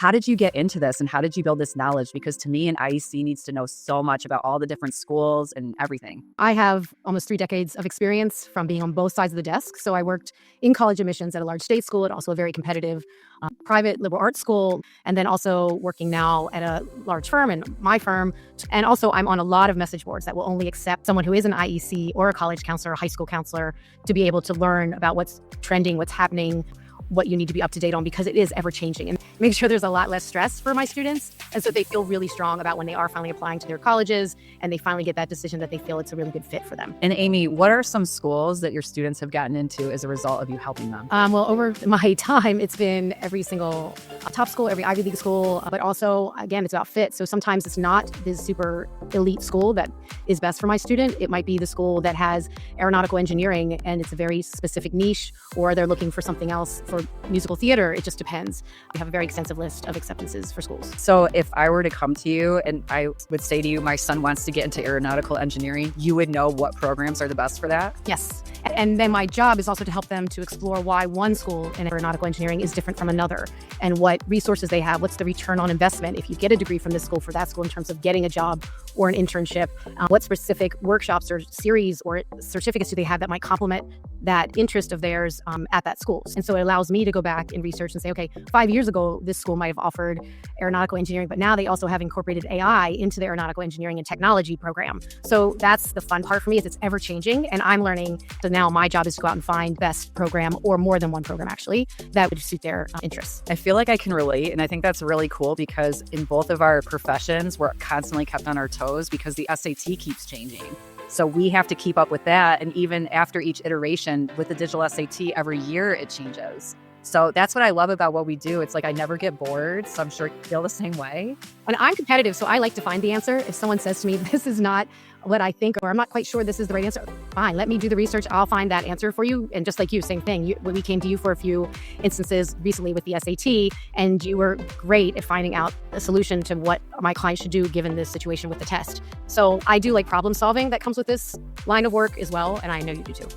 How did you get into this and how did you build this knowledge? Because to me, an IEC needs to know so much about all the different schools and everything. I have almost 3 decades of experience from being on both sides of the desk. So I worked in college admissions at a large state school and also a very competitive private liberal arts school, and then also working now at a large firm and my firm. And also I'm on a lot of message boards that will only accept someone who is an IEC or a college counselor or high school counselor to be able to learn about what's trending, what's happening, what you need to be up to date on, because it is ever changing, and make sure there's a lot less stress for my students. And so they feel really strong about when they are finally applying to their colleges and they finally get that decision that they feel it's a really good fit for them. And Amy, what are some schools that your students have gotten into as a result of you helping them? Well, over my time, it's been every single top school, every Ivy League school, but also, again, it's about fit. So sometimes it's not this super elite school that is best for my student. It might be the school that has aeronautical engineering and it's a very specific niche, or they're looking for something else for musical theater. It just depends. We have a very extensive list of acceptances for schools. So if I were to come to you and I would say to you, my son wants to get into aeronautical engineering, you would know what programs are the best for that? Yes. And then my job is also to help them to explore why one school in aeronautical engineering is different from another, and what resources they have. What's the return on investment if you get a degree from this school for that school in terms of getting a job or an internship? What specific workshops or series or certificates do they have that might complement that interest of theirs at that school? And so it allows me to go back and research and say, okay, 5 years ago, this school might have offered aeronautical engineering, but now they also have incorporated AI into the aeronautical engineering and technology program. So that's the fun part for me, is it's ever changing, and I'm learning. So now my job is to go out and find best program, or more than one program actually, that would suit their interests. I feel like I can relate, and I think that's really cool because in both of our professions, we're constantly kept on our toes because the SAT keeps changing. So we have to keep up with that. And even after each iteration with the digital SAT, every year it changes. So that's what I love about what we do. It's like I never get bored. So I'm sure you feel the same way. And I'm competitive, so I like to find the answer. If someone says to me, this is not what I think, or I'm not quite sure this is the right answer, fine, let me do the research. I'll find that answer for you. And just like you, same thing. We came to you for a few instances recently with the SAT, and you were great at finding out a solution to what my client should do given this situation with the test. So I do like problem solving that comes with this line of work as well, and I know you do too.